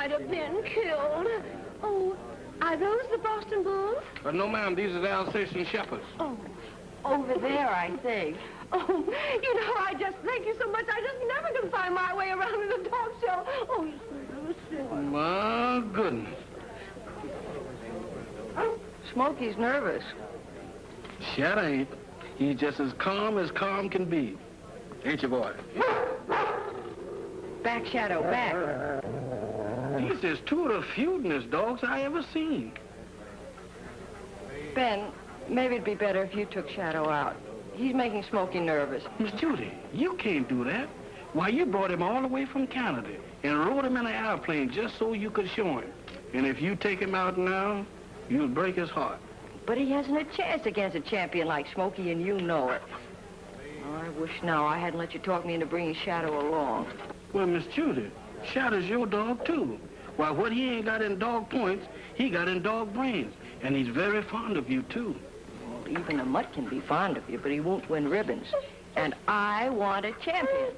might have been killed. Oh, are those the Boston Bulls? No, ma'am, these are the Alsatian Shepherds. Oh, over there, I think. Oh, you know, I just thank you so much. I just never can find my way around in a dog show. Oh, you sweet little silly. My goodness. Smokey's nervous. Shadow ain't. He's just as calm can be. Ain't you, boy? Back, Shadow, back. These is two of the feudingest dogs I ever seen. Ben, maybe it'd be better if you took Shadow out. He's making Smokey nervous. Miss Judy, you can't do that. Why, you brought him all the way from Canada and rode him in an airplane just so you could show him. And if you take him out now, you'll break his heart. But he hasn't a chance against a champion like Smokey, and you know it. Oh, I wish now I hadn't let you talk me into bringing Shadow along. Well, Miss Judy, Shadow's your dog, too. Why, what he ain't got in dog points, he got in dog brains. And he's very fond of you, too. Well, even a mutt can be fond of you, but he won't win ribbons. And I want a champion.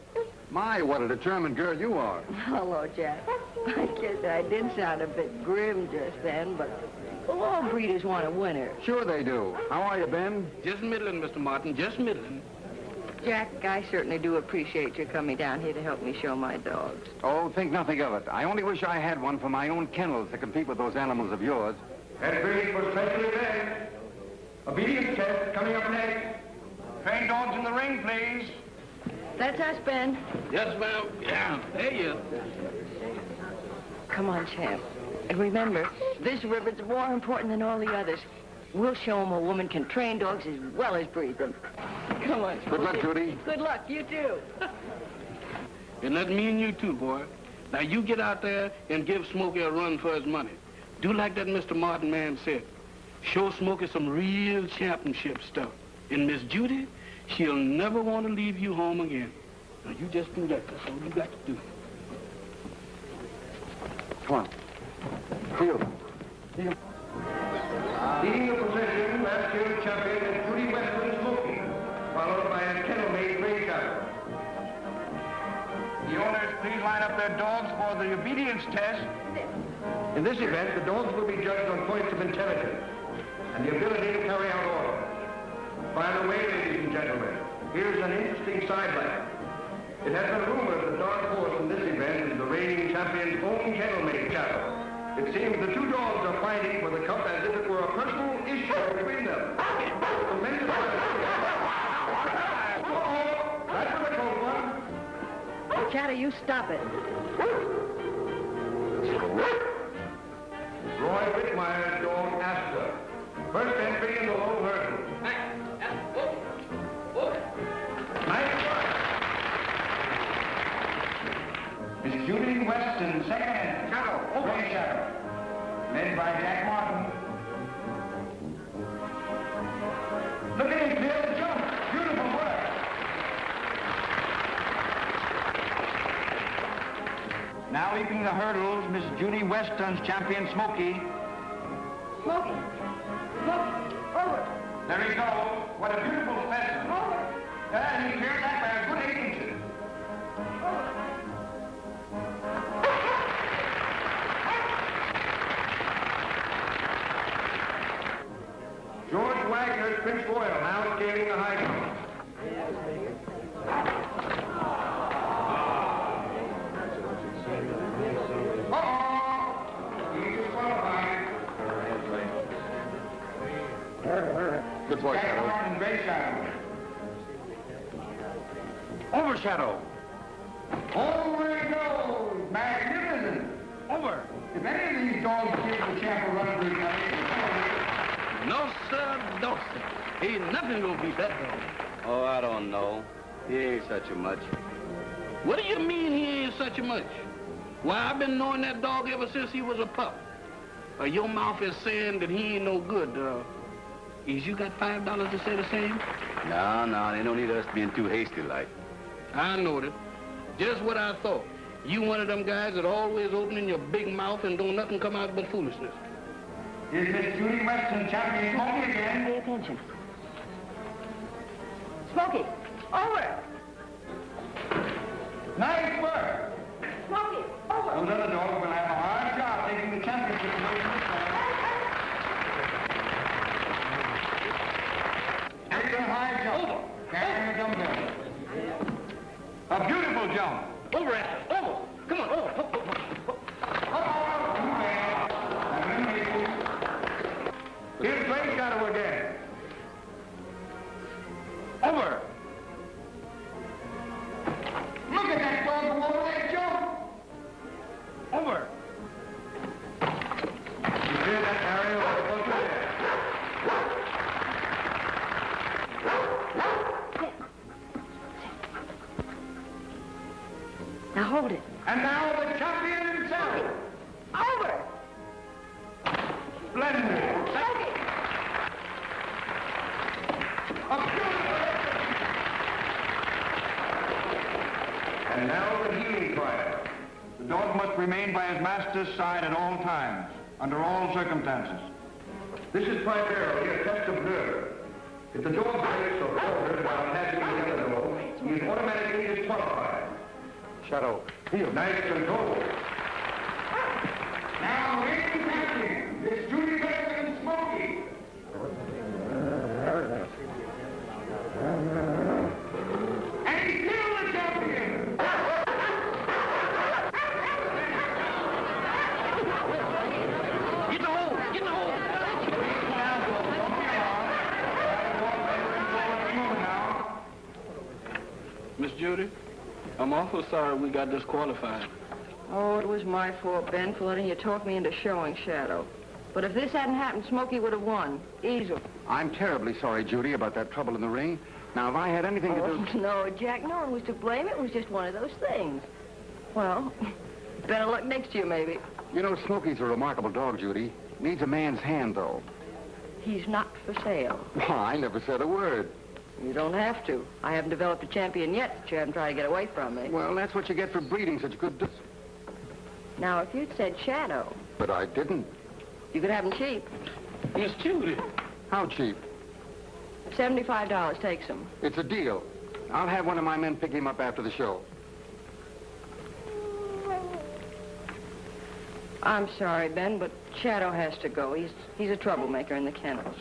My, what a determined girl you are. Hello, Jack. I guess I did sound a bit grim just then, but all breeders want a winner. Sure they do. How are you, Ben? Just middling, Mr. Martin, just middling. Jack, I certainly do appreciate your coming down here to help me show my dogs. Oh, think nothing of it. I only wish I had one for my own kennels to compete with those animals of yours. Head ready for special event. Obedience test coming up next. Train dogs in the ring, please. That's us, Ben. Yes, ma'am. Yeah, there you. Come on, champ. And remember, this ribbon's more important than all the others. We'll show them a woman can train dogs as well as breed them. Come on. Good luck, Judy. Good luck, you too. And that's me and you, too, boy. Now, you get out there and give Smokey a run for his money. Do like that Mr. Martin man said. Show Smokey some real championship stuff. And Miss Judy, she'll never want to leave you home again. Now, you just do that. That's all you got to do. Come on. Field. Leading the procession, last year's champion is Judy Westland Smokey, followed by a kennel-made gray Shadow. The owners, please line up their dogs for the obedience test. In this event, the dogs will be judged on points of intelligence and the ability to carry out orders. By the way, ladies and gentlemen, here's an interesting sidelight. It has been rumored that the dark horse in this event is the reigning champion's own kennel-made Shadow. It seems the two dogs are fighting for the cup as if it were a personal issue between them. Tremendous Uh-oh, that's what I told one. Oh, Shadow, you stop it. Roy Whitmire's dog, Astor. First entry in the low hurdle. Nice work. Miss Judy Weston, second. Shadow. Gray Shadow. Led by Jack Martin. Look at him clear the jump. Beautiful work. Now leaping the hurdles, Miss Judy Weston's champion, Smokey. Smokey. Smokey. Over. There he goes. What a beautiful specimen. Over. And he cleared that by a good 8 inches. George Wagner's Prince Royal now scaling the high ground. Uh-oh! He's disqualified. Good boy, Jack Shadow. Martin, Gray Shadow. Over, Shadow. Over he goes! Magnificent! Over! If any of these dogs give the champ a run for his money, No, sir, no, sir. Ain't nothing gonna beat that dog. Oh, I don't know. He ain't such a much. What do you mean he ain't such a much? Why, I've been knowing that dog ever since he was a pup. Your mouth is saying that he ain't no good. Is you got $5 to say the same? No, they don't need us being too hasty like. I know that. Just what I thought. You one of them guys that always opening your big mouth and don't nothing come out but foolishness. here's Miss Judy Weston, champion Smokey again. Pay attention. Smokey. Over. Nice work. Smokey. Over. Those other dogs will have a hard now taking the championship away from the crowd. After a high jump. Carrying the dumbbell. A beautiful jump. Over, Esther. Over. Come on, over. Here's Blake Shadow again. Over. Look at that dog go over that jump. Over. You hear that, Harry? Over there. Now hold it. And now the champion himself. Over! Splendid. A beautiful. And now the healing trial. The dog must remain by his master's side at all times, under all circumstances. This is primarily a test of nerve. If the dog breaks or falters while attacking the other dog, he is automatically disqualified. Shadow, heel. Nice control. Now, ladies and gentlemen, Miss Judy Becker and Smokey. And he's still the champion. Get the hole. Get the hole. Miss Judy, I'm awful sorry we got disqualified. Oh, it was my fault, Ben, for letting you talk me into showing Shadow. But if this hadn't happened, Smokey would have won. Easily. I'm terribly sorry, Judy, about that trouble in the ring. Now, if I had anything to do... Oh, no, Jack, no one was to blame. It was just one of those things. Well, better luck next year, maybe. You know, Smokey's a remarkable dog, Judy. Needs a man's hand, though. He's not for sale. Well, I never said a word. You don't have to. I haven't developed a champion yet that you haven't tried to get away from me. Well, that's what you get for breeding such good... Now, if you'd said Shadow, But I didn't. you could have him cheap. Miss Judy. How cheap? $75 takes him. It's a deal. I'll have one of my men pick him up after the show. I'm sorry, Ben, but Shadow has to go. He's a troublemaker in the kennels.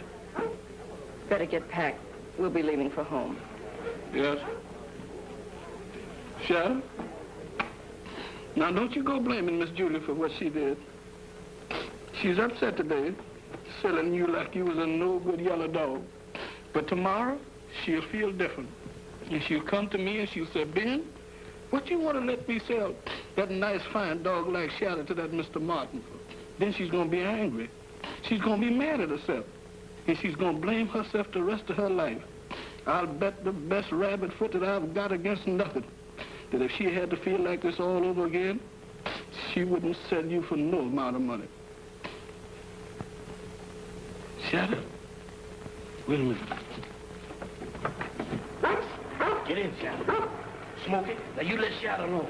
Better get packed. We'll be leaving for home. Yes. Shadow? Now, don't you go blaming Miss Judy for what she did. She's upset today, selling you like you was a no-good yellow dog. But tomorrow, she'll feel different. And she'll come to me and she'll say, Ben, what you want to let me sell that nice, fine dog like Shadow to that Mr. Martin for? Then she's going to be angry. She's going to be mad at herself. And she's going to blame herself the rest of her life. I'll bet the best rabbit foot that I've got against nothing, that if she had to feel like this all over again, she wouldn't sell you for no amount of money. Shadow? Wait a minute. Get in, Shadow. Smokey, now you let Shadow alone.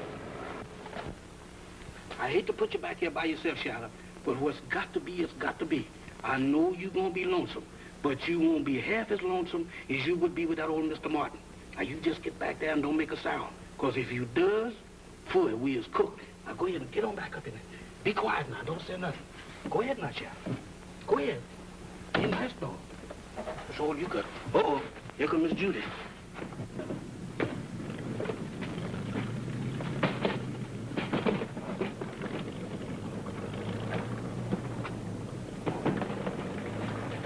I hate to put you back here by yourself, Shadow, but what's got to be is got to be. I know you're going to be lonesome, but you won't be half as lonesome as you would be with that old Mr. Martin. Now, you just get back there and don't make a sound, because if you does, fool, we is cooked. Now, go ahead and get on back up in there. Be quiet now. Don't say nothing. Go ahead now, Shadow. Go ahead. Be a nice dog. That's all you got. Uh-oh. Here comes Miss Judy.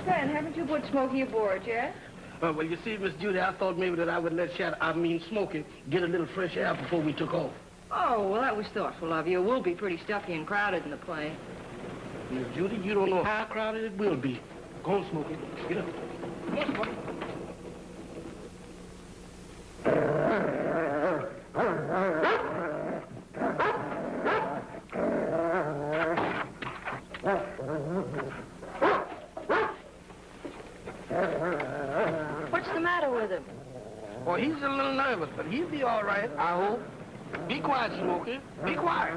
Ben, haven't you put Smokey aboard yet? Well, you see, Miss Judy, I thought maybe that I would let Smokey, get a little fresh air before we took off. Oh, well, that was thoughtful of you. It will be pretty stuffy and crowded in the plane. Miss Judy, you don't know how crowded it will be. Go on, Smokey. Get up. Come on, Smokey. What's the matter with him? Well, he's a little nervous, but he'll be all right, I hope. Be quiet, Smokey. Be quiet.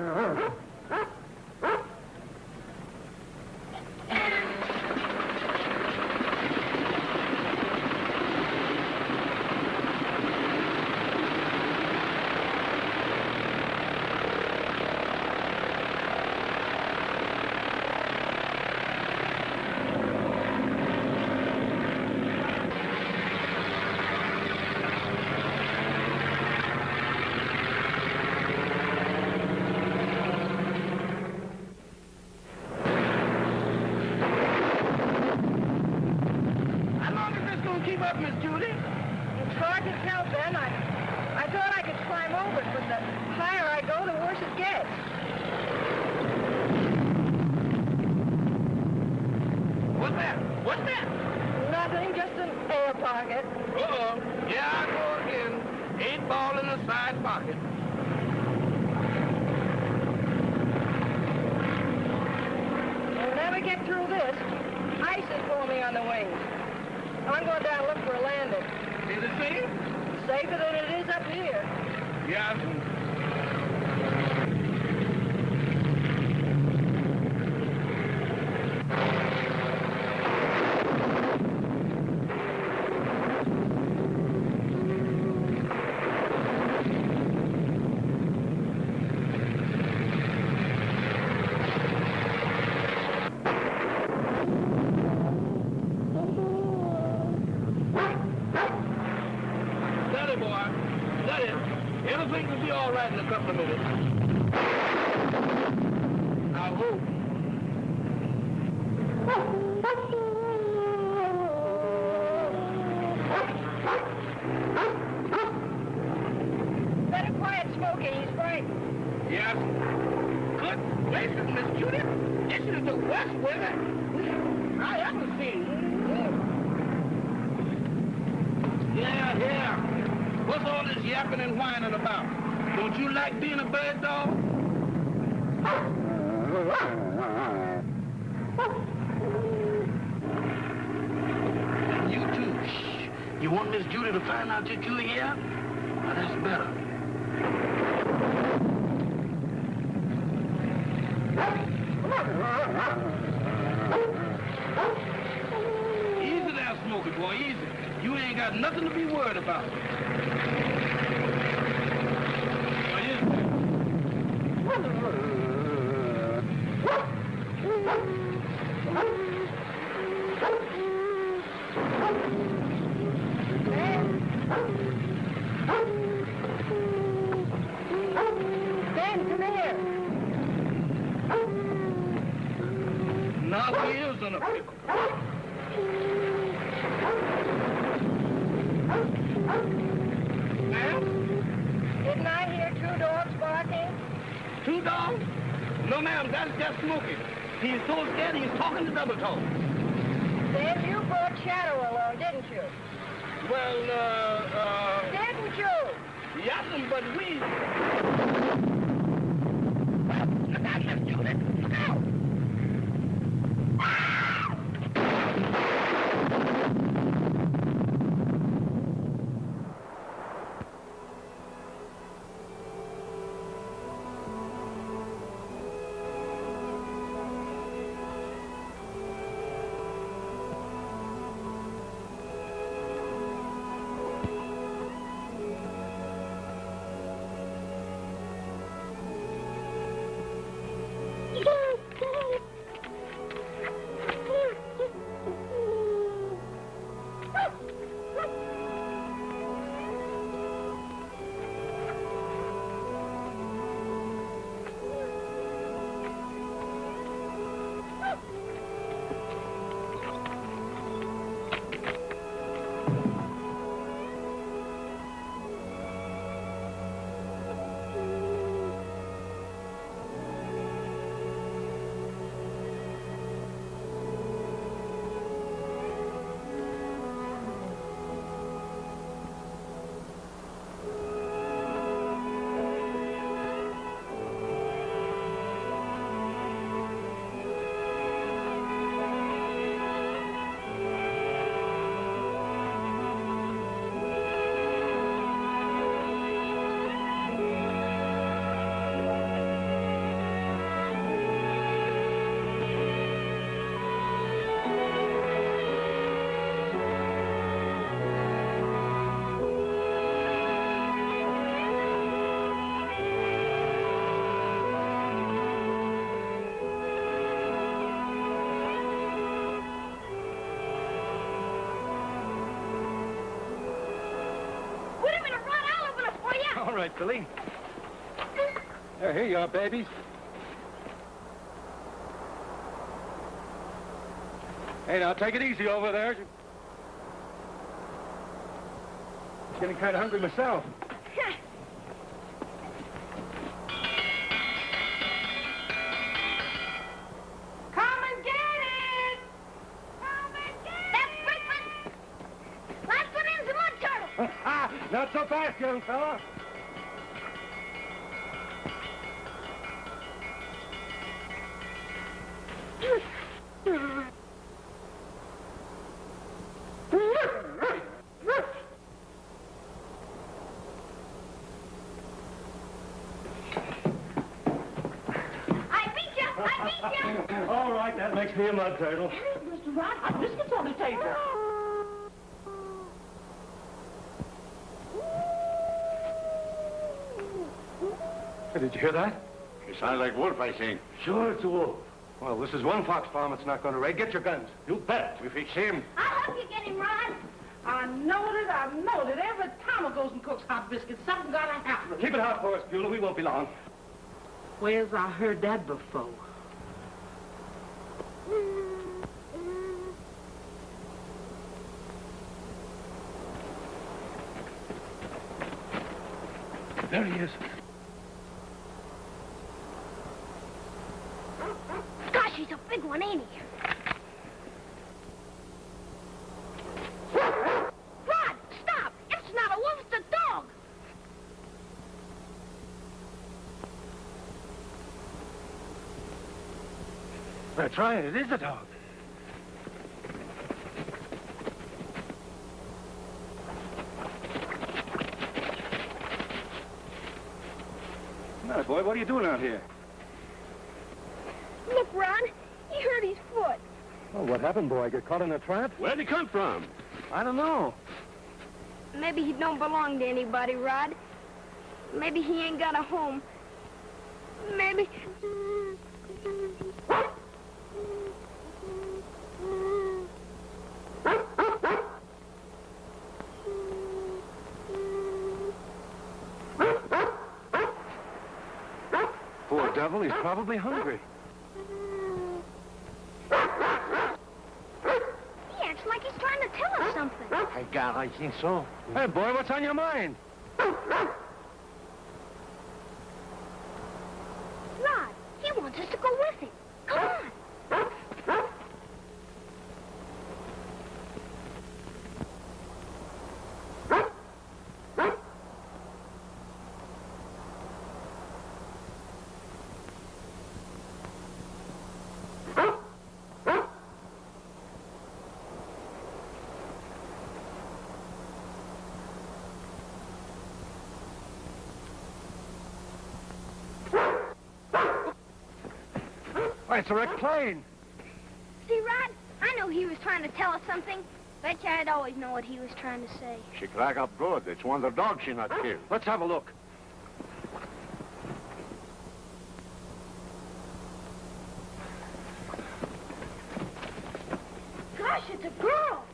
up, Miss Judy. It's hard to tell, Ben. I thought I could climb over it, but the higher I go, the worse it gets. What's that? What's that? Nothing, just an air pocket. Uh-oh. Yeah, I go again. 8 ball in the side pocket. We'll never get through this. Ice is forming on the wings. I'm going down to look for a landing. Is it safe? Safer than it is up here. Yeah. Steady, boy. Steady. Everything will be all right in a couple of minutes. I hope. Better quiet Smokey, he's frightened. Yes. Good gracious, Miss Judy. This is the worst weather I ever seen. Yeah. What's all this yapping and whining about? Don't you like being a bird dog? And you too. Shh. You want Miss Judy to find out that you're here? Now, that's better. Easy now, Smokey boy, easy. You ain't got nothing to be worried about. What is Ben, come here. Now he is in a pickle. Ma'am? Didn't I hear 2 dogs barking? 2 dogs? No, ma'am, that's just Smokey. He's so scared he's talking to double talk. Ben, you brought Shadow along, didn't you? Well, Didn't you? yas'm, but we... Look out, Miss Judy. Look out. All right, Billy. There, here you are, babies. Hey, now, take it easy over there. Getting kind of hungry myself. Come and get it! Come and get it! That's breakfast! Let's put in some mud turtle! Not so fast, young fella. All right, that makes me a mud turtle. Mr. Rod, hot biscuits on the table. Did you hear that? You sound like Wolf, I think. Sure, it's a wolf. Well, this is one fox farm it's not going to raid. Get your guns. You bet. If we see him. I'll help you get him, Rod. I know that. Every time I goes and cooks hot biscuits, something gotta happen. Keep it hot for us, Beulah. We won't be long. Where's I heard that before? There he is. Gosh, he's a big one, ain't he? Rod, stop! It's not a wolf, it's a dog! That's right, it is a dog. Now, boy, what are you doing out here? Look, Ron, he hurt his foot. Oh, what happened, boy? Get caught in a trap? Where'd he come from? I don't know. Maybe he don't belong to anybody, Rod. Maybe he ain't got a home. Maybe... Poor devil, he's probably hungry. He acts like he's trying to tell us something. By God, I think so. Hey, boy, what's on your mind? Rod, he wants us to go with him. Come on. Why, it's a wrecked plane. See, Rod, I know he was trying to tell us something. Bet you I'd always know what he was trying to say. She crack up good. It's one of the dogs she not killed. Let's have a look. Gosh, it's a girl.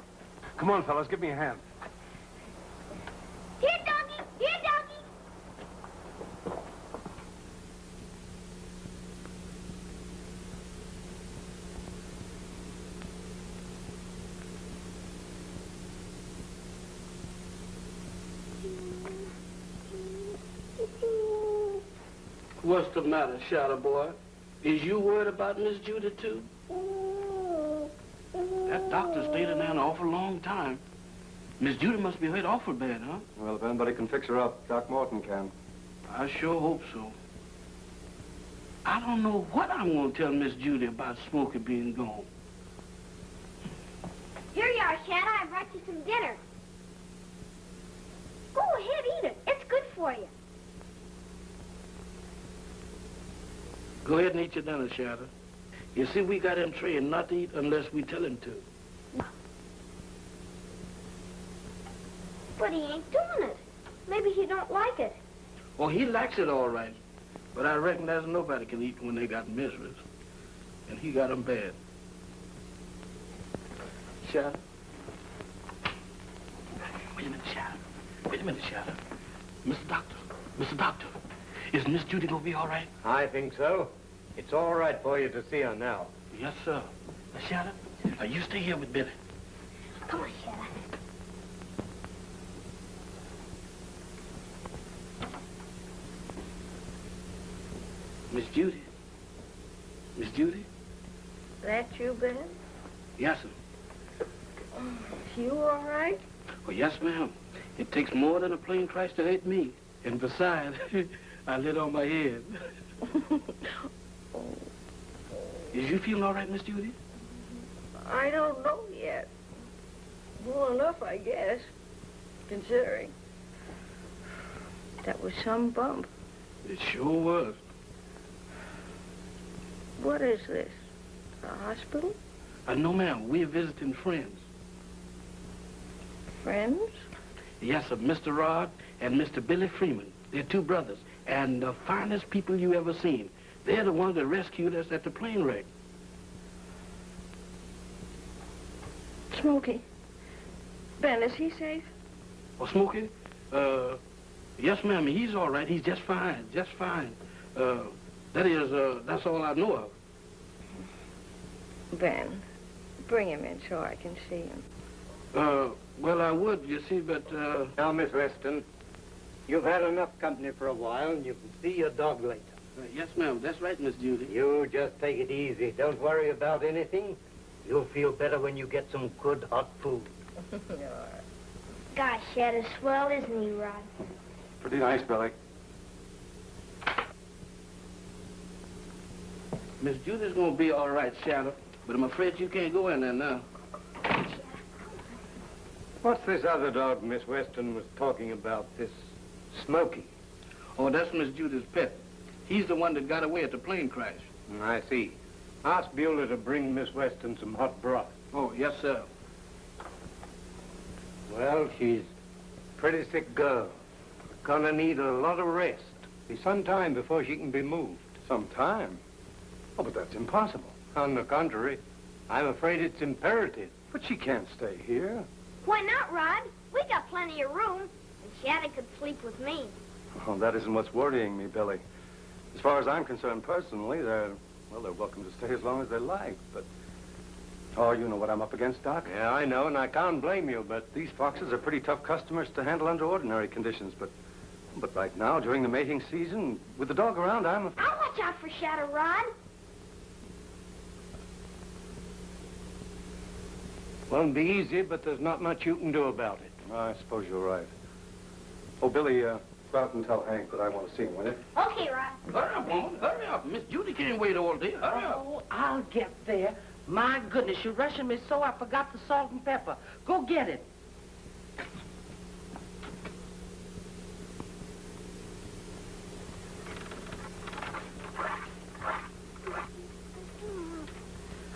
Come on, fellas, give me a hand. Here, doggy. Here, doggy. What's the matter, Shadow Boy? Is you worried about Miss Judy, too? That doctor stayed in there an awful long time. Miss Judy must be hurt awful bad, huh? Well, if anybody can fix her up, Doc Morton can. I sure hope so. I don't know what I'm going to tell Miss Judy about Smokey being gone. Here you are, Shadow. I brought you some dinner. Go ahead, eat it. It's good for you. Go ahead and eat your dinner, Shadow. You see, we got him trained not to eat unless we tell him to. But he ain't doing it. Maybe he don't like it. Well, he likes it all right. But I reckon there's nobody can eat when they got miseries. And he got them bad. Shadow? Wait a minute, Shadow. Wait a minute, Shadow. Mr. Doctor, is Miss Judy gonna be all right? I think so. It's all right for you to see her now. Yes, sir. Now, Shadow, you stay here with Billy. Come on, Shadow. Miss Judy? Miss Judy? That you, Ben? Yes, sir. You all right? Oh, yes, ma'am. It takes more than a plane crash to hurt me. And besides, I lit on my head. Is you feeling all right, Miss Judy? I don't know yet. Well enough, I guess, considering. That was some bump. It sure was. What is this? A hospital? No, ma'am. We're visiting friends. Friends? Yes, sir. Mr. Rod and Mr. Billy Freeman. They're two brothers, and the finest people you ever seen. They're the ones that rescued us at the plane wreck. Smokey. Ben, is he safe? Oh, Smokey? Yes, ma'am. He's all right. He's just fine. Just fine. That's all I know of. Ben, bring him in so I can see him. Well, I would, you see, but, Now, Miss Weston, you've had enough company for a while, and you can see your dog later. yes, ma'am. That's right, Miss Judy. You just take it easy. Don't worry about anything. You'll feel better when you get some good hot food. Gosh, Shadow's swell, isn't he, Rod? Pretty nice, Billy. Miss Judy's gonna be all right, Shadow, but I'm afraid you can't go in there now. What's this other dog Miss Weston was talking about, this Smokey? Oh, that's Miss Judy's pet. He's the one that got away at the plane crash. I see. Ask Beulah to bring Miss Weston some hot broth. Oh, yes, sir. Well, she's a pretty sick girl. Gonna need a lot of rest. Be some time before she can be moved. Some time? Oh, but that's impossible. On the contrary, I'm afraid it's imperative. But she can't stay here. Why not, Rod? We got plenty of room, and Shadow could sleep with me. Oh, that isn't what's worrying me, Billy. As far as I'm concerned personally, they're welcome to stay as long as they like, but... Oh, you know what I'm up against, Doc? Yeah, I know, and I can't blame you, but These foxes are pretty tough customers to handle under ordinary conditions, but right now, during the mating season, with the dog around, I'll watch out for Shadow, Rod. won't be easy, but there's not much you can do about it. I suppose you're right. Oh, Billy, go out and tell Hank that I want to see him, will you? Okay, Rod. Hurry up, woman. Hurry up. Miss Judy can't wait all day. Hurry up. Oh, I'll get there. My goodness, you're rushing me so I forgot the salt and pepper. Go get it.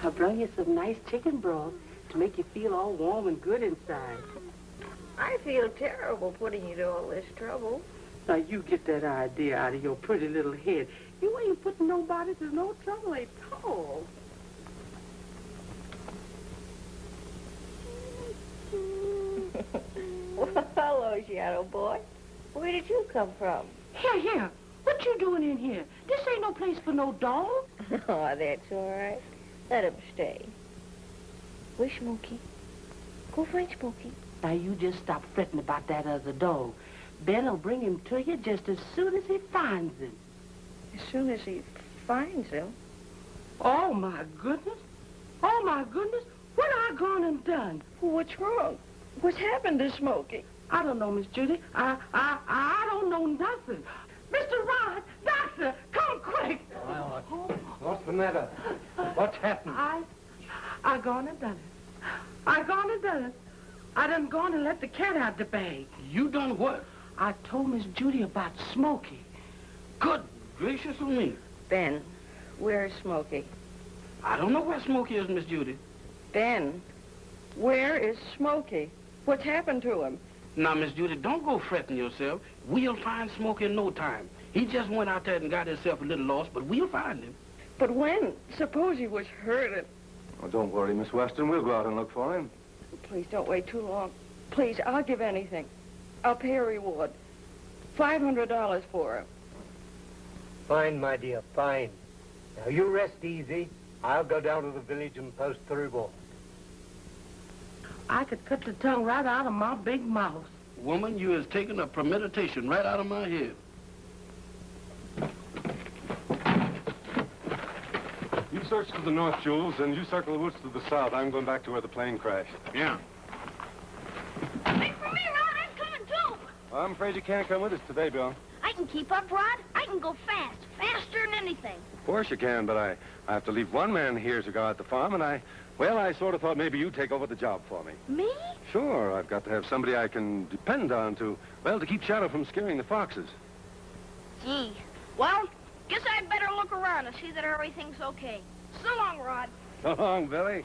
I brought you some nice chicken broth to make you feel all warm and good inside. I feel terrible putting you to all this trouble. Now, you get that idea out of your pretty little head. You ain't putting nobody to no trouble at all. Well, hello, Shadow Boy. Where did you come from? Here. What you doing in here? This ain't no place for no dog. Oh, that's all right. Let him stay. Where's Smokey? Go find Smokey. Now, you just stop fretting about that other dog. Ben'll bring him to you just as soon as he finds him. As soon as he finds him. Oh, my goodness. Oh, my goodness. What I gone and done? What's wrong? What's happened to Smokey? I don't know, Miss Judy. I don't know nothing. Mr. Rod, doctor, come quick. What's the matter? What's happened? I gone and done it. I gone and done it. I done gone and let the cat out the bag. You done what? I told Miss Judy about Smokey. Good gracious of me. Ben, where's Smokey? I don't know where Smokey is, Miss Judy. Ben, where is Smokey? What's happened to him? Now, Miss Judy, don't go fretting yourself. We'll find Smokey in no time. He just went out there and got himself a little lost, but we'll find him. But when? Suppose he was hurt. Oh, don't worry, Miss Weston. We'll go out and look for him. Please don't wait too long. Please, I'll give anything. I'll pay a reward. $500 for him. Fine, my dear, fine. Now, you rest easy. I'll go down to the village and post the reward. I could cut the tongue right out of my big mouth. Woman, you is taking a premeditation right out of my head. woods to the north, Jules, and you circle the woods to the south. I'm going back to where the plane crashed. Yeah. Wait for me, Rod. I'm coming too. Well, I'm afraid you can't come with us today, Bill. I can keep up, Rod. I can go fast. Faster than anything. Of course you can, but I have to leave one man here to go out the farm, and I sort of thought maybe you'd take over the job for me. Me? Sure, I've got to have somebody I can depend on to keep Shadow from scaring the foxes. Gee. Well, guess I'd better look around and see that everything's okay. So long, Rod. So long, Billy.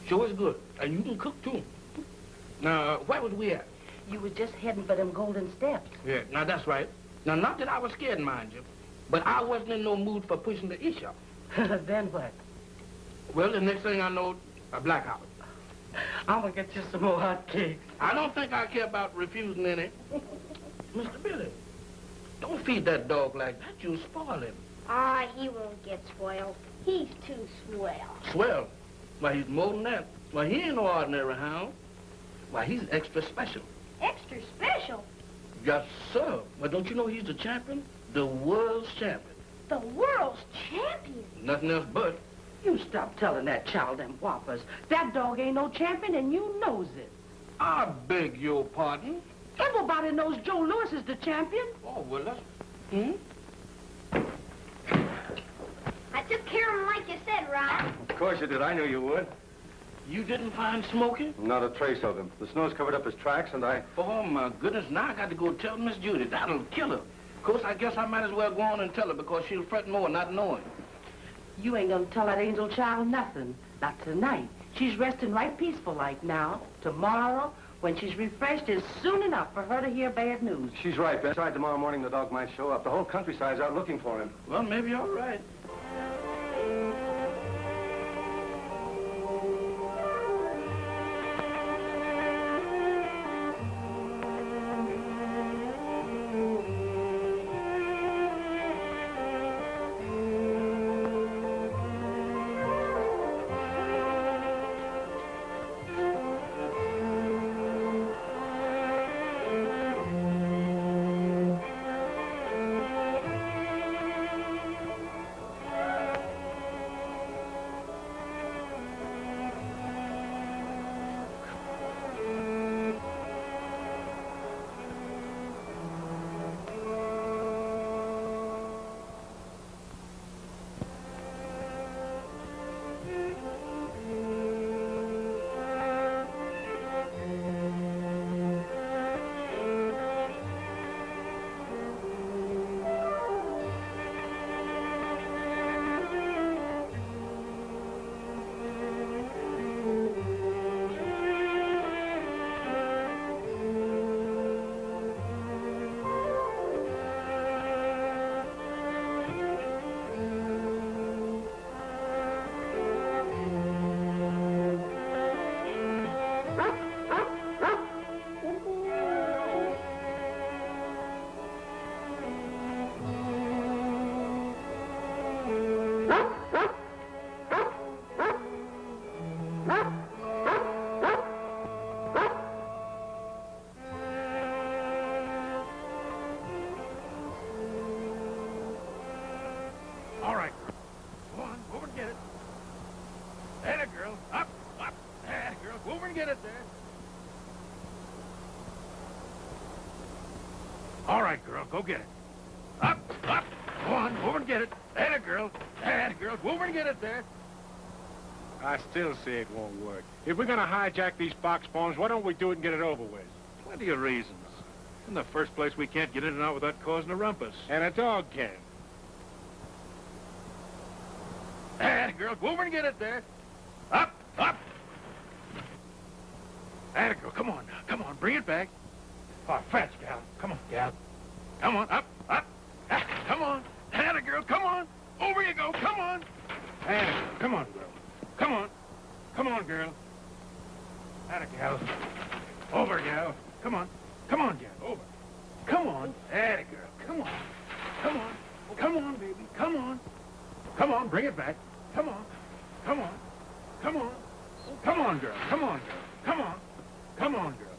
Sure is good. And you can cook, too. Now, where was we at? You was just heading for them golden steps. Yeah, now that's right. Now, not that I was scared, mind you, but I wasn't in no mood for pushing the issue. Then what? Well, the next thing I know, a blackout. I'm gonna get you some more hot cakes. I don't think I care about refusing any. Mr. Billy, don't feed that dog like that. You'll spoil him. Ah, he won't get spoiled. He's too swell. Swell. Why, he's more than that. Why, he ain't no ordinary hound. Why, he's extra special. Extra special? Yes, sir. Well, don't you know he's the champion? The world's champion. The world's champion? Nothing else but. You stop telling that child them whoppers. That dog ain't no champion, and you knows it. I beg your pardon? Everybody knows Joe Louis is the champion. Oh, well, that's... I took care of him like you said, Rod. Of course you did. I knew you would. You didn't find Smokey? Not a trace of him. The snow's covered up his tracks, and I... Oh, my goodness. Now I got to go tell Miss Judy. That'll kill her. Of course, I guess I might as well go on and tell her because she'll fret more not knowing. You ain't gonna tell that angel child nothing. Not tonight. She's resting right peaceful like now. Tomorrow, when she's refreshed, is soon enough for her to hear bad news. She's right, Bess. Besides, tomorrow morning the dog might show up. The whole countryside's out looking for him. Well, maybe you're right. All right, girl. Go on, go over and get it. There, girl. Up, up. There, girl. Go over and get it there. All right, girl. Go get it. Up, up. Go on, go over and get it. There, girl. There, girl. Go over and get it there. I still say it won't work. If we're gonna hijack these box bombs, why don't we do it and get it over with? Plenty of reasons. In the first place, we can't get in and out without causing a rumpus. And a dog can. Atta girl, go over and get it there. Up, up. Atta girl, come on now. Come on, bring it back. Oh, fetch, gal. Come on, gal. Come on, up, up. Ah, come on. Atta girl, come on. Over you go, come on. Atta girl, come on, girl. Come on. Come on, girl. Atta gal. Over, gal. Come on. Come on, gal. Over. Come on. Atta girl. Come on. Come on. Come on, baby. Come on. Come on, bring it back. Come on. Come on. Come on. Come on, girl. Come on, girl. Come on. Come on, girl.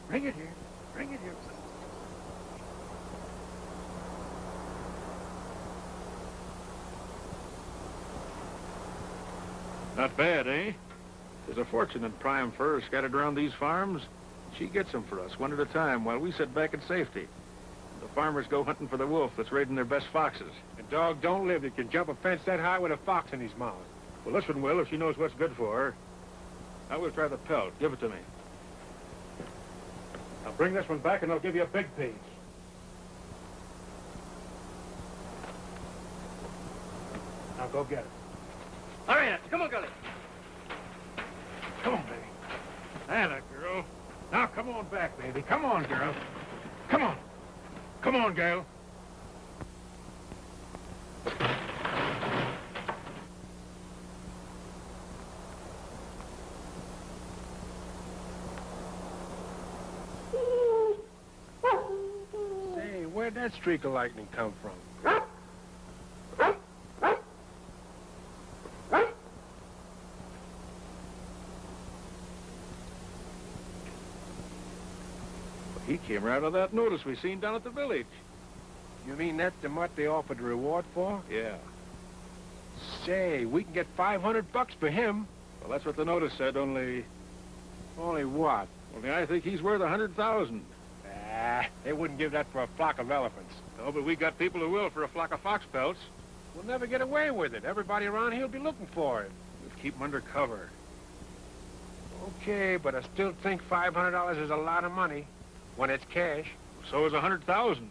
Bring it here. Bring it here. Not bad, eh? There's a fortune in prime furs scattered around these farms. She gets them for us, one at a time, while we sit back in safety. The farmers go hunting for the wolf that's raiding their best foxes. A dog don't live that can jump a fence that high with a fox in his mouth. Well, this one will if she knows what's good for her. I will try the pelt. Give it to me. I'll bring this one back and I'll give you a big piece. Now go get it. Hurry up. Come on, Gully. Come on, baby. Atta, girl. Now come on back, baby. Come on, girl. Come on. Come on, girl. Say, where'd that streak of lightning come from? He came right out of that notice we seen down at the village. You mean that's the mutt they offered a reward for? Yeah. Say, we can get $500 for him. Well, that's what the notice said, only What? I think he's worth 100,000. Ah, they wouldn't give that for a flock of elephants. No, but we got people who will for a flock of fox pelts. We'll never get away with it. Everybody around here will be looking for it. We'll keep him under cover. Okay, but I still think $500 is a lot of money when it's cash. So is 100,000.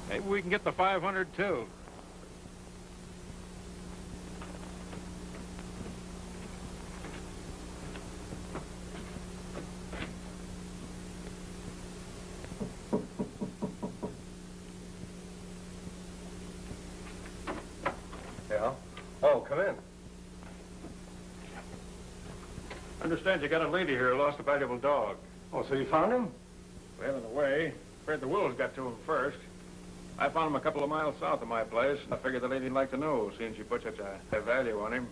Maybe we can get the 500 too. Yeah? Oh, come in. Understand you got a lady here who lost a valuable dog. Oh, so you found him? Well, in a way. Afraid the wolves got to him first. I found him a couple of miles south of my place. I figured the lady'd like to know, seeing she put such a high value on him.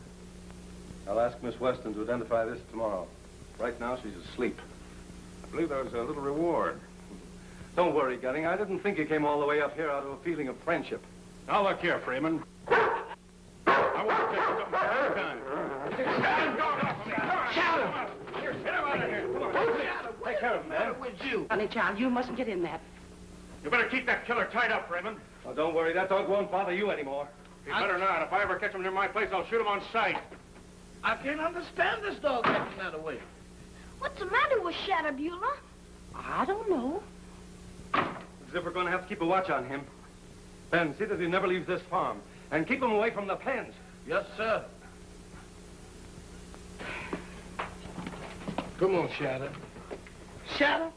I'll ask Miss Weston to identify this tomorrow. Right now, she's asleep. I believe there was a little reward. Don't worry, Gunning. I didn't think you came all the way up here out of a feeling of friendship. Now, look here, Freeman. I want to take you something for a time. Shout him! Here, get him out of here. Come on. Take care of him, man. Honey, child, you mustn't get in that. You better keep that killer tied up, Freeman. Oh, don't worry. That dog won't bother you anymore. He better not. If I ever catch him near my place, I'll shoot him on sight. I can't understand this dog acting that way. What's the matter with Shadow Beulah? I don't know. As if we're going to have to keep a watch on him. Ben, see that he never leaves this farm. And keep him away from the pens. Yes, sir. Come on, Shadow. Shadow,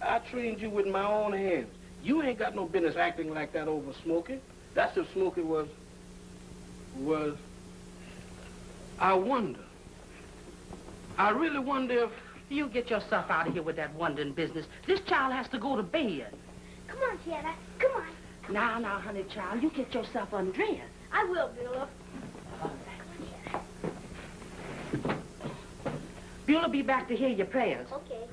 I trained you with my own hands. You ain't got no business acting like that over Smokey. That's if Smokey was... I wonder. I really wonder if... You get yourself out of here with that wondering business. This child has to go to bed. Come on, Shadow. Come on. Now, honey, child, you get yourself undressed. I will, Beulah. Beulah be back to hear your prayers. Okay.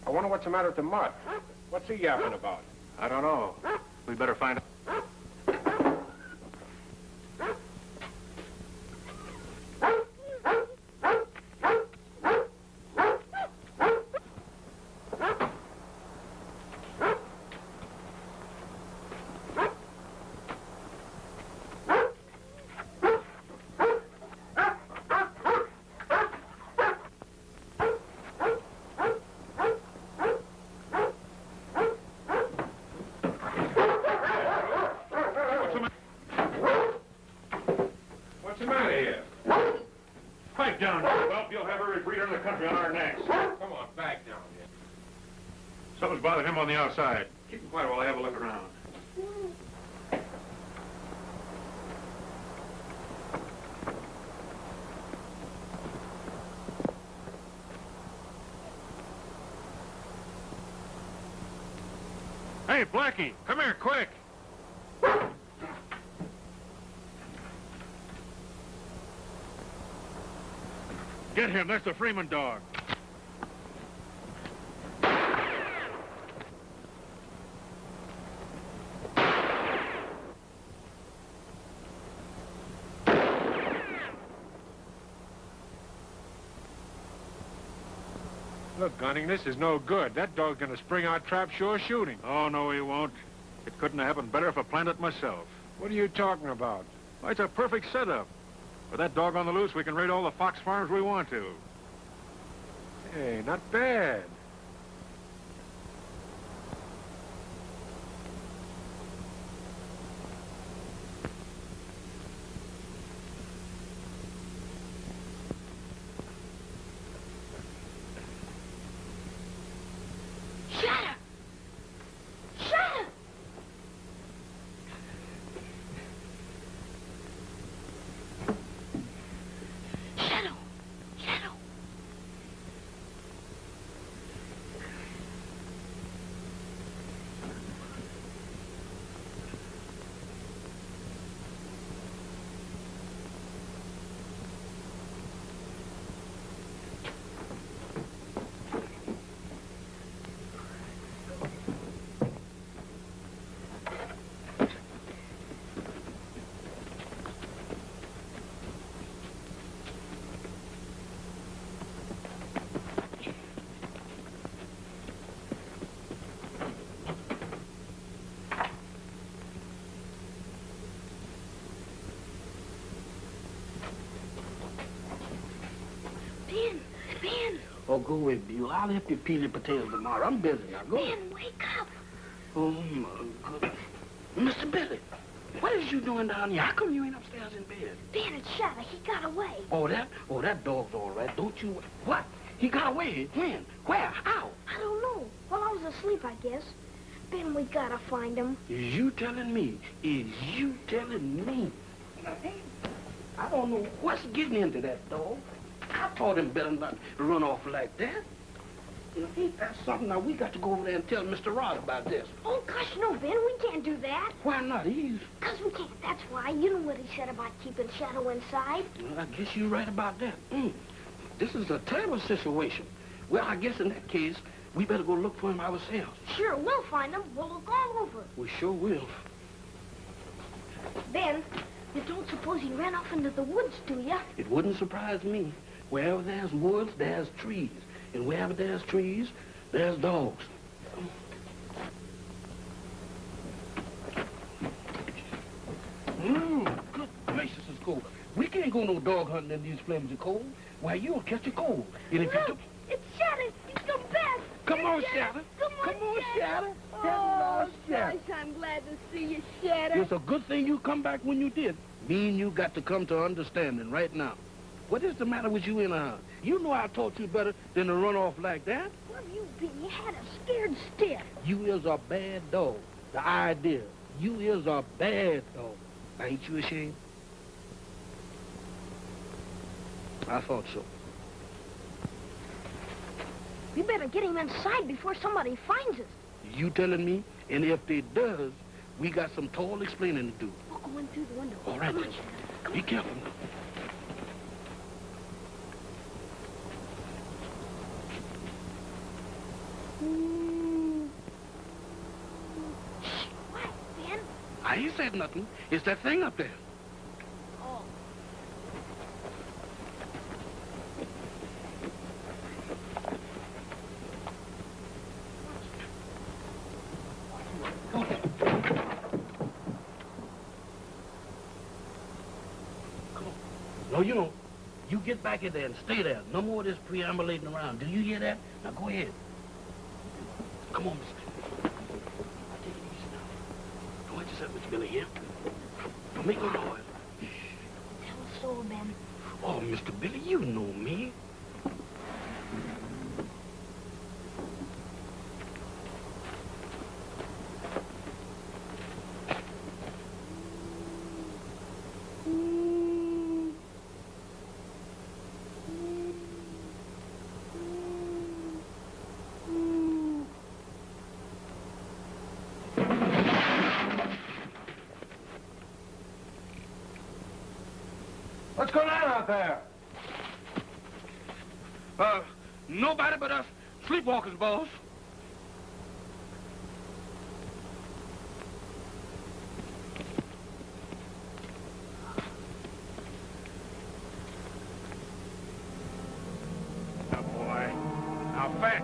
I wonder what's the matter with the mutt. What's he yapping about? I don't know. We better find out. What's the matter here? Pipe down, you whelp. You'll have every breeder in the country on our necks. Come on, back down here. Something's bothering him on the outside. Keep him quiet while I have a look around. Hey, Blackie, come here, quick. Get him, that's the Freeman dog. Look, Gunning, this is no good. That dog's gonna spring our trap sure shooting. Oh, no, he won't. It couldn't have happened better if I planned it myself. What are you talking about? Why, it's a perfect setup. With that dog on the loose, we can raid all the fox farms we want to. Hey, not bad. Shadow! Shadow! Shadow! Shadow! Ben! Ben! Oh, go away, Bill. I'll help you peel your potatoes tomorrow. I'm busy now. Go. Ben, wake up! Oh, my goodness. Mr. Billy, what is you doing down here? How come you ain't upstairs in bed? Ben, it's Shadow. He got away. Oh, that dog's all right. Don't you... What? He got away? When? Where? How? I don't know. Well, I was asleep, I guess. Ben, we gotta find him. Is you telling me? Is you telling me? I don't know what's getting into that dog. I taught him better not to run off like that. You know, ain't that something? Now, we got to go over there and tell Mr. Rod about this. Oh, gosh, no, Ben. We can't do that. Why not? He's... 'Cause we can't. That's why. You know what he said about keeping Shadow inside. Well, I guess you're right about that. This is a terrible situation. Well, I guess in that case, we better go look for him ourselves. Sure, we'll find him. We'll look all over. We sure will. Ben, you don't suppose he ran off into the woods, do you? It wouldn't surprise me. Wherever there's woods, there's trees. And wherever there's trees, there's dogs. Good gracious, it's cold. We can't go no dog hunting in these flames of cold. Why, you'll catch a cold. And if you do... It's Shadow. He's come back. Come on, Shadow. Come on, Shadow. Hello, Shadow. Gosh, I'm glad to see you, Shadow. It's a good thing you come back when you did. Me and you got to come to understanding right now. What is the matter with you anyhow? You know I taught you better than to run off like that. Where you been? You had a scared stiff. You is a bad dog. The idea. You is a bad dog. Ain't you ashamed? I thought so. You better get him inside before somebody finds us. You telling me? And if they does, we got some tall explaining to do. We'll go in through the window. All right, Come on, then. Shadow. Come Be on. careful. hide nothing. It's that thing up there. Oh. No, you don't. You get back in there and stay there. No more of this preambulating around. Do you hear that? Now go ahead. Come on, mister. Now take it easy now. Don't hurt yourself, Mr. Billy, here. Don't make no noise. Tell so, Ben. Oh, Mr. Billy, you know me. What's going on out there? Nobody but us sleepwalkers, boss. Oh, boy. Now, fetch.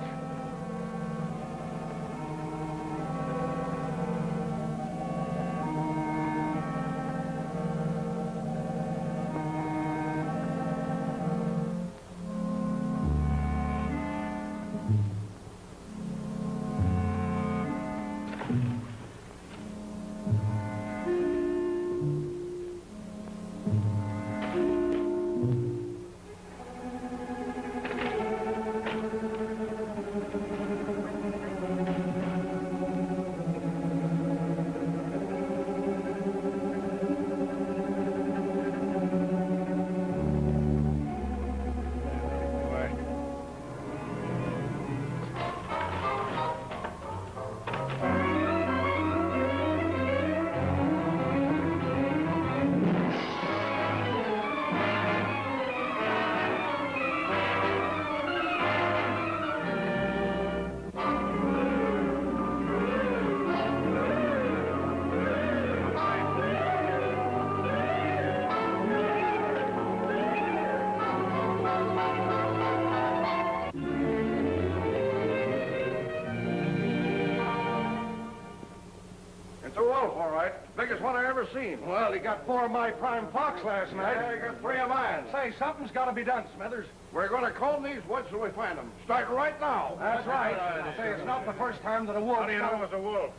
It's a wolf, all right. Biggest one I ever seen. Well, he got 4 of my prime fox last night. Yeah, he got 3 of mine. Say, something's got to be done, Smithers. We're going to comb these woods till we find them. Start right now. That's right. Say, it's not the first time that a wolf... How do you know it was a wolf?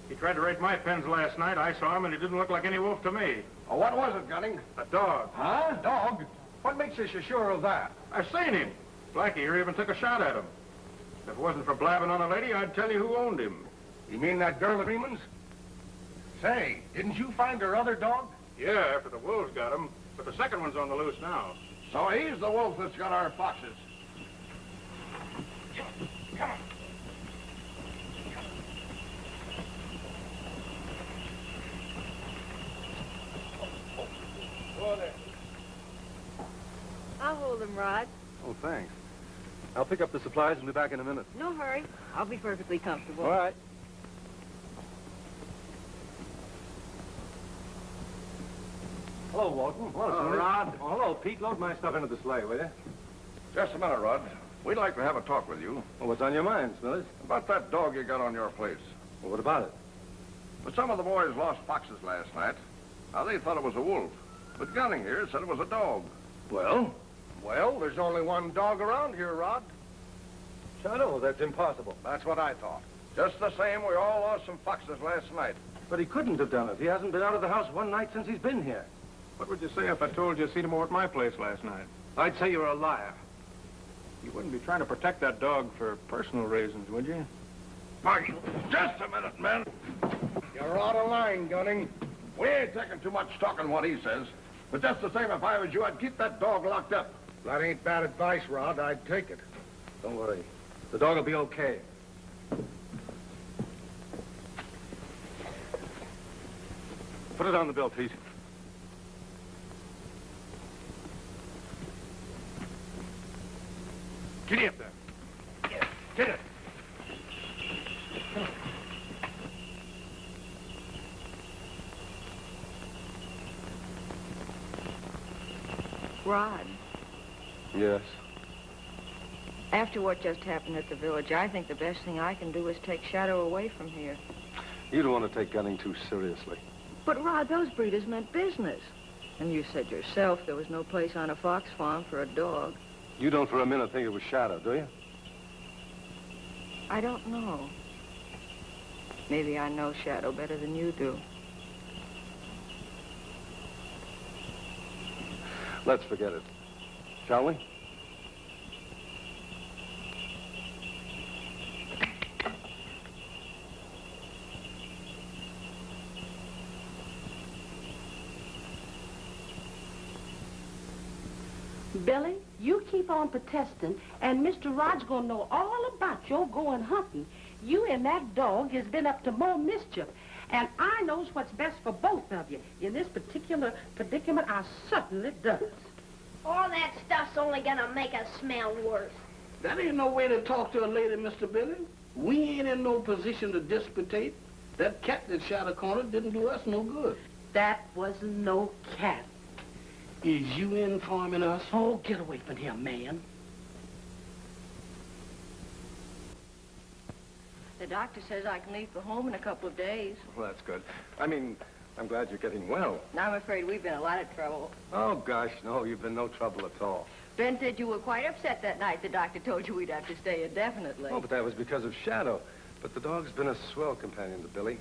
He tried to raid my pens last night. I saw him, and he didn't look like any wolf to me. Oh, what was it, Gunning? A dog. Huh? Dog? What makes you so sure of that? I've seen him. Blackie here even took a shot at him. If it wasn't for blabbing on a lady, I'd tell you who owned him. You mean that girl at Freeman's? Say, didn't you find her other dog? Yeah, after the wolves got him. But the second one's on the loose now. So he's the wolf that's got our foxes. Come on. I'll hold him, Rod. Oh, thanks. I'll pick up the supplies and be back in a minute. No hurry. I'll be perfectly comfortable. All right. Hello, Walton. Hello, Rod. Oh, hello, Pete. Load my stuff into the sleigh, will you? Just a minute, Rod. We'd like to have a talk with you. Well, what's on your mind, Smithers? About that dog you got on your place. Well, what about it? But some of the boys lost foxes last night. Now, they thought it was a wolf. But Gunning here said it was a dog. Well? Well, there's only one dog around here, Rod. Shadow, that's impossible. That's what I thought. Just the same, we all lost some foxes last night. But he couldn't have done it. He hasn't been out of the house one night since he's been here. What would you say if I told you seen him over at my place last night? I'd say you're a liar. You wouldn't be trying to protect that dog for personal reasons, would you? Marty, just a minute, man. You're out of line, Gunning. We ain't taking too much stock on what he says. But just the same, if I was you, I'd keep that dog locked up. That ain't bad advice, Rod. I'd take it. Don't worry. The dog will be okay. Put it on the bill, Pete. Get up there. Get it. Rod, Yes. after what just happened at the village, I think the best thing I can do is take Shadow away from here. You don't want to take gunning too seriously. But, Rod, those breeders meant business. And you said yourself there was no place on a fox farm for a dog. You don't for a minute think it was Shadow, do you? I don't know. Maybe I know Shadow better than you do. Let's forget it. Shall we? Billy, you keep on protesting, and Mr. Rod's gonna know all about your going hunting. You and that dog has been up to more mischief, and I knows what's best for both of you. In this particular predicament, I certainly does. All that stuff's only gonna make us smell worse. That ain't no way to talk to a lady, Mr. Billy. We ain't in no position to disputate. That cat that shot a corner didn't do us no good. That wasn't no cat. Is you informing us? Oh, get away from him, man. The doctor says I can leave for home in a couple of days. Well, that's good. I mean, I'm glad you're getting well. I'm afraid we've been in a lot of trouble. Oh, gosh, no, you've been no trouble at all. Ben said you were quite upset that night the doctor told you we'd have to stay indefinitely. Oh, but that was because of Shadow. But the dog's been a swell companion to Billy.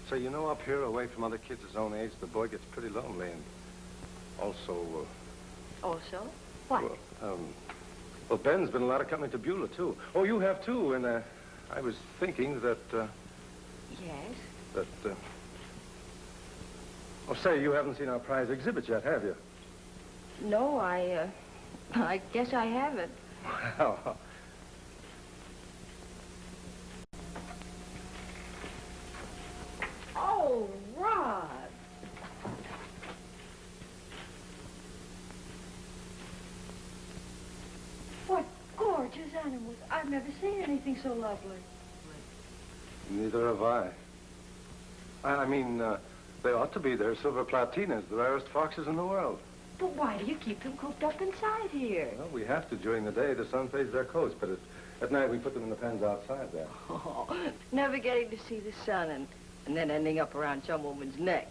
So, you know, up here, away from other kids his own age, the boy gets pretty lonely. And also, Also? What? well, Ben's been a lot of company to Beulah, too. Oh, you have, too. And I was thinking that, Yes? Oh, say, you haven't seen our prize exhibit yet, have you? No, I guess I haven't. Well, Oh, Rod. What gorgeous animals. I've never seen anything so lovely. neither have I. I mean, they ought to be. They're silver platinas, the rarest foxes in the world. But why do you keep them cooped up inside here? Well, we have to during the day. The sun fades their coats, but at night we put them in the pens outside there. Oh, never getting to see the sun and then ending up around some woman's neck.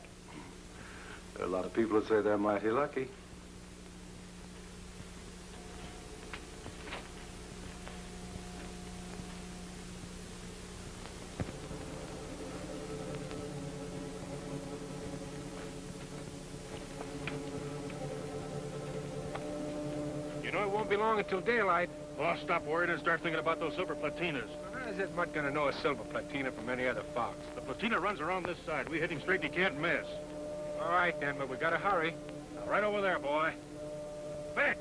There are a lot of people that say they're mighty lucky. You know, it won't be long until daylight. Oh, stop worrying and start thinking about those silver platinas. How's this mutt gonna know a silver platina from any other fox? The platina runs around this side. We're heading straight, you can't miss. All right, then, but we gotta hurry. Now, right over there, boy. Fetch!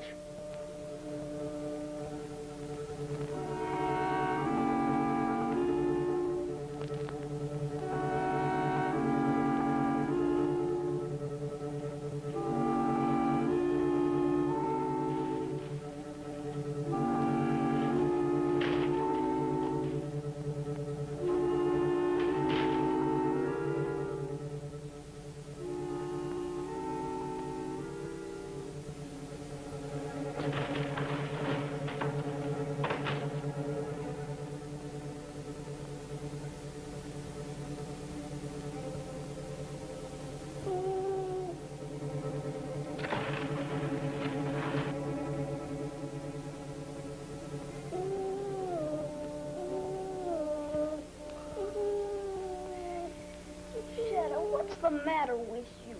Shadow, what's the matter with you?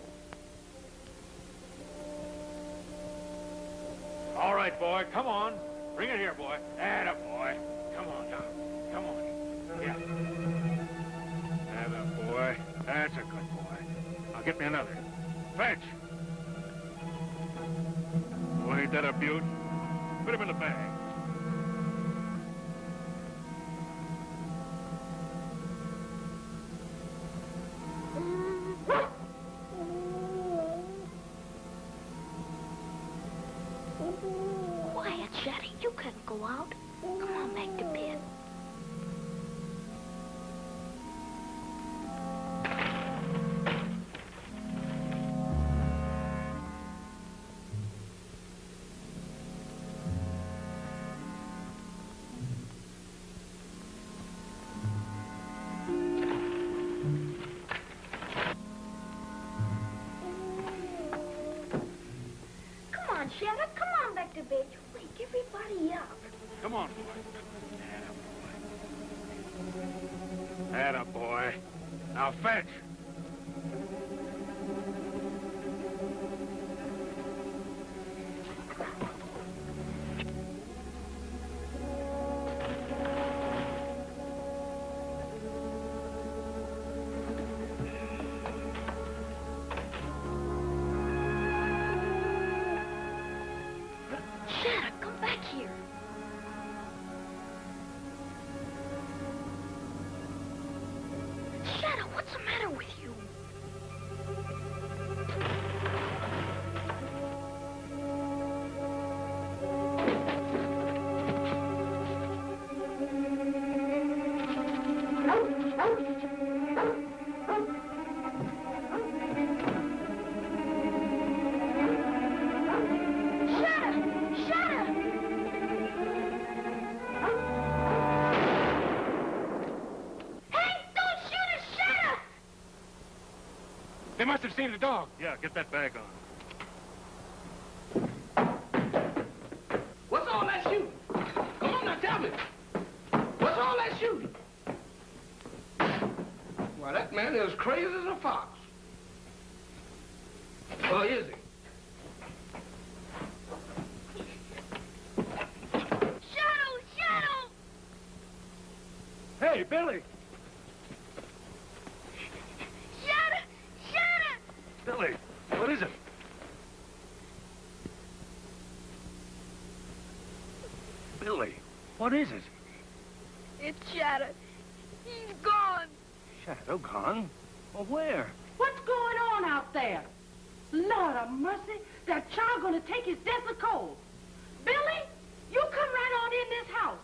All right, boy, come on. Bring it here, boy. Atta boy. Come on now. Come on. Yeah. Atta boy. That's a good boy. Now get me another. Fetch. Boy, ain't that a beaut? Put him in the bag. Quiet, Shadow. You can't go out. Come on back to bed. on, Shadow. Come on back to bed. You wake everybody up. Come on, boy. Atta boy. Now fetch. Shadow, come back here. Shadow, what's the matter with you? Shadow! Shadow! Hey, don't shoot us, Shadow! They must have seen the dog. Yeah, get that bag on. What's all that shooting? Come on now, tell me. What's all that shooting? Why, that man is crazy as a fox. Or is he? Shadow! Shadow! Hey, Billy! Shadow! Shadow! Billy, what is it? Billy, what is it? It's Shadow. He's gone. Shadow gone? Well, where? What's going on out there? Lord of mercy, that child gonna take his deathly cold. Billy, you come right on in this house.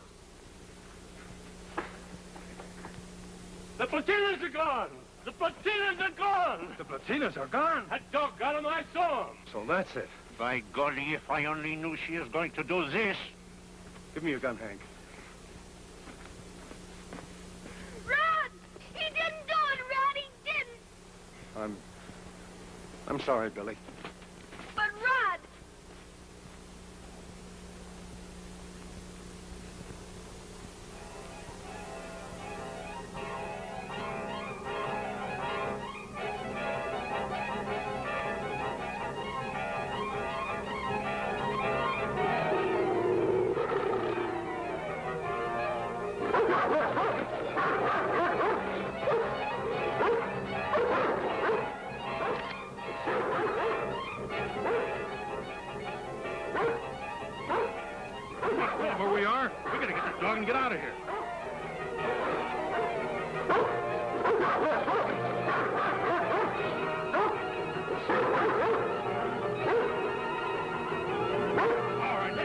The platinas are gone! The platinas are gone! The platinas are gone? That dog got him, I saw him. So that's it. By golly, if I only knew she is going to do this. Give me your gun, Hank. Rod! He didn't do it, Rod! He didn't! I'm sorry, Billy. But Rod! Where we are? We gotta get that dog and get out of here. All right,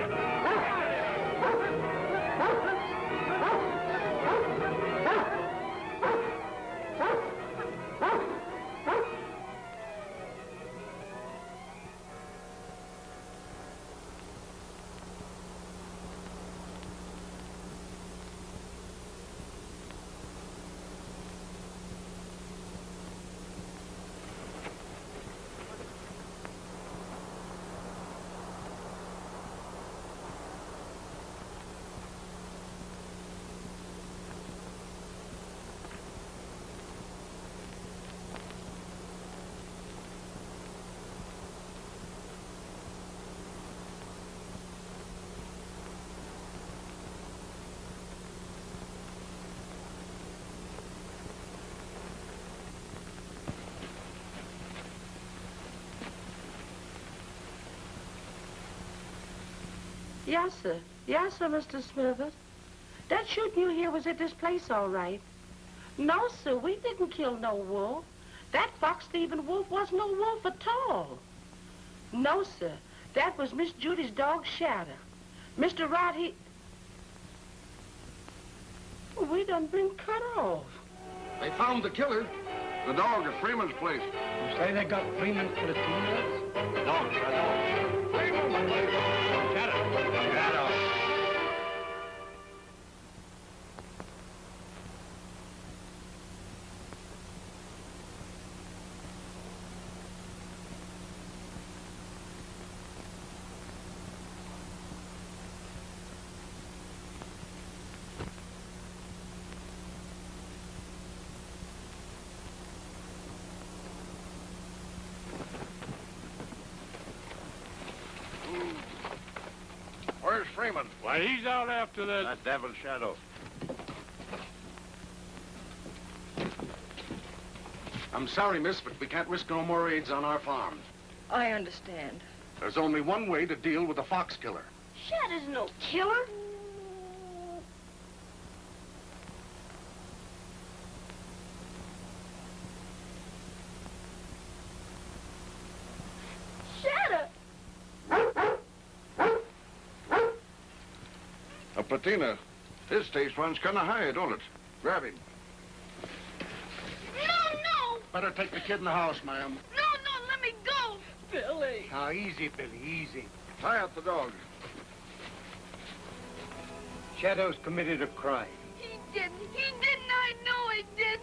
Yes, sir. Yes, sir, Mr. Smithers. That shooting you hear was at this place, all right. No, sir, we didn't kill no wolf. That Fox Stephen Wolf was no wolf at all. No, sir. That was Miss Judy's dog, Shadow. Mr. Rod, we done been cut off. They found the killer. The dog at Freeman's place. You say they got Freeman's platoon? the dog, Shadow. Freeman's place. Shadow. Shadow. Freeman? Why, he's out after that... That devil Shadow. I'm sorry, miss, but we can't risk no more raids on our farm. I understand. There's only one way to deal with a fox killer. Shadow's no killer. Shadow! A Platina. His taste runs kind of high, don't it? Grab him. No! Better take the kid in the house, ma'am. No, let me go! Billy. Now, easy, Billy, easy. Tie up the dog. Shadow's committed a crime. He didn't. I know he didn't.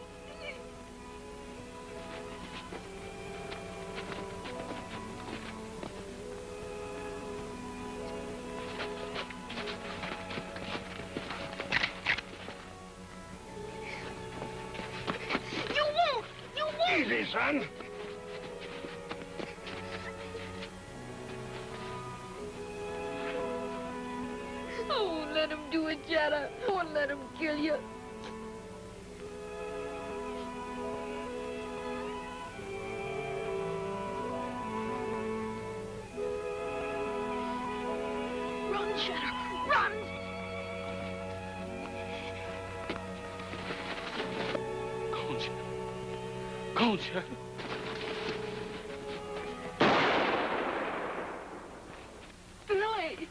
You won't! Easy, son. I won't let him do it, Shadow. I won't let him kill you. Run, Shadow, run! Go on, Shadow. Go on, Shadow. Billy.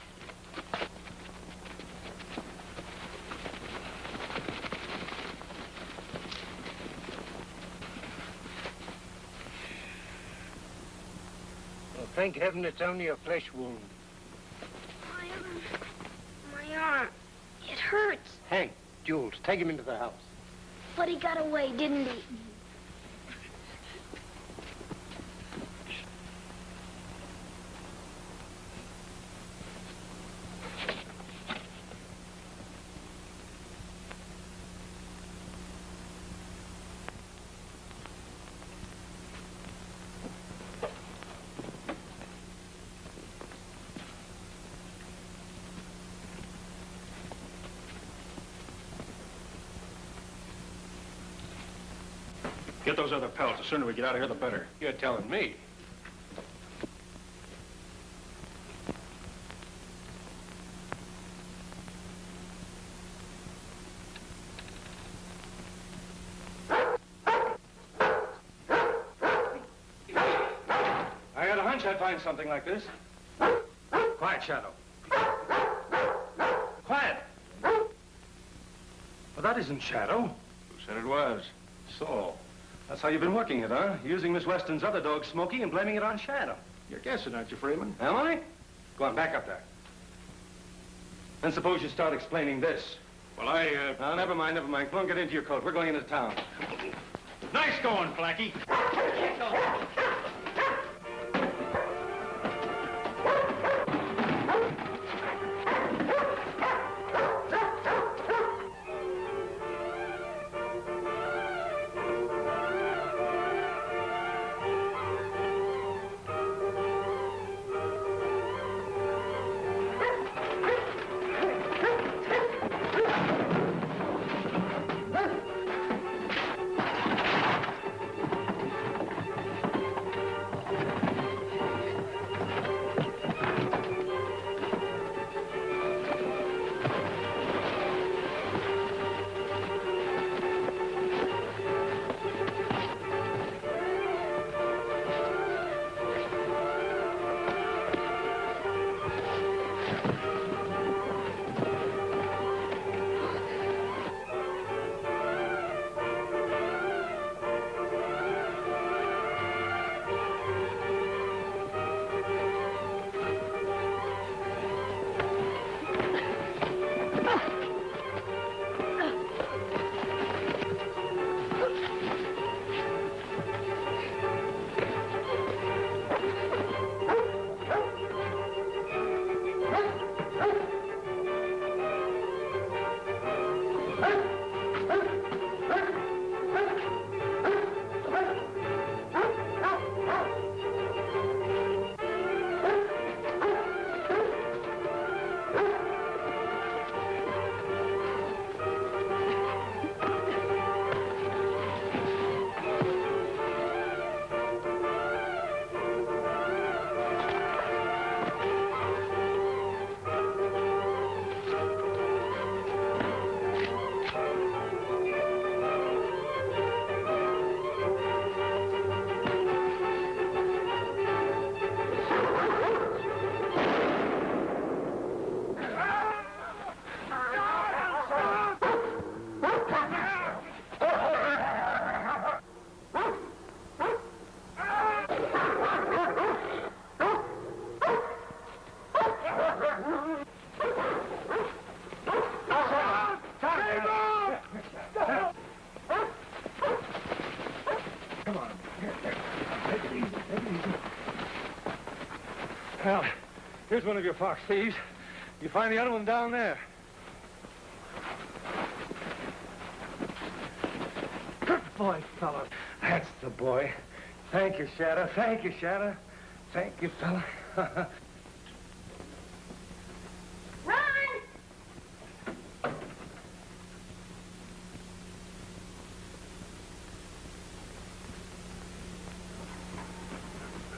Well, thank heaven it's only a flesh wound. My arm. It hurts. Hank, Jules, take him into the house. But he got away, didn't he? Get those other pelts. The sooner we get out of here, the better. You're telling me. I had a hunch I'd find something like this. Quiet, Shadow. Quiet! Well, that isn't Shadow. Who said it was? So, that's how you've been working it, huh? Using Miss Weston's other dog, Smokey, and blaming it on Shadow. You're guessing, aren't you, Freeman? Am I? Go on, back up there. And suppose you start explaining this. Well, Oh, never mind. Come on, get into your coat. We're going into town. Nice going, Blackie. Here's one of your fox thieves. You find the other one down there. Good boy, fella. That's the boy. Thank you, Shadow. Thank you, Shadow. Thank you, fella. Run!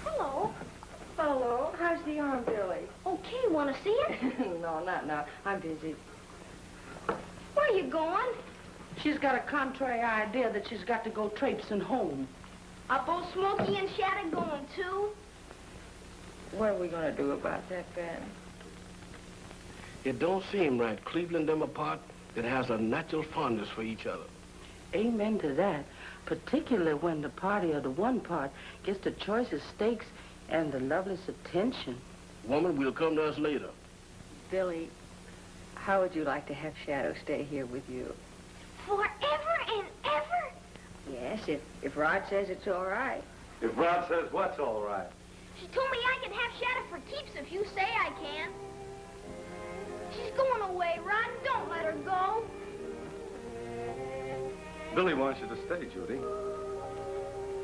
Hello. Hello. How's the arm, Billy? Okay, want to see it? No, not now. I'm busy. Where you going? She's got a contrary idea that she's got to go traipsing home. Are both Smokey and Shadow going too? What are we going to do about that, Ben? It don't seem right, Cleveland them apart that has a natural fondness for each other. Amen to that, particularly when the party of the one part gets the choicest steaks and the loveliest attention. Woman, we'll come to us later. Billy, how would you like to have Shadow stay here with you? Forever and ever? Yes, if Rod says it's all right. If Rod says what's all right? She told me I can have Shadow for keeps if you say I can. She's going away, Rod. Don't let her go. Billy wants you to stay, Judy.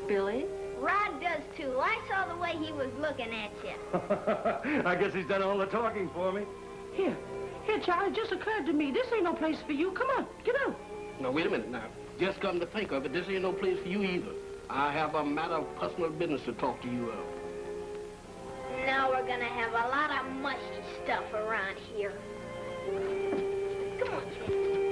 Billy? Rod does too. I saw the way he was looking at you. I guess he's done all the talking for me. Here, Charlie, it just occurred to me, this ain't no place for you. Come on, get out. Now, wait a minute now. Just come to think of it, this ain't no place for you either. I have a matter of personal business to talk to you of. Now we're gonna have a lot of mushy stuff around here. Come on, Jen.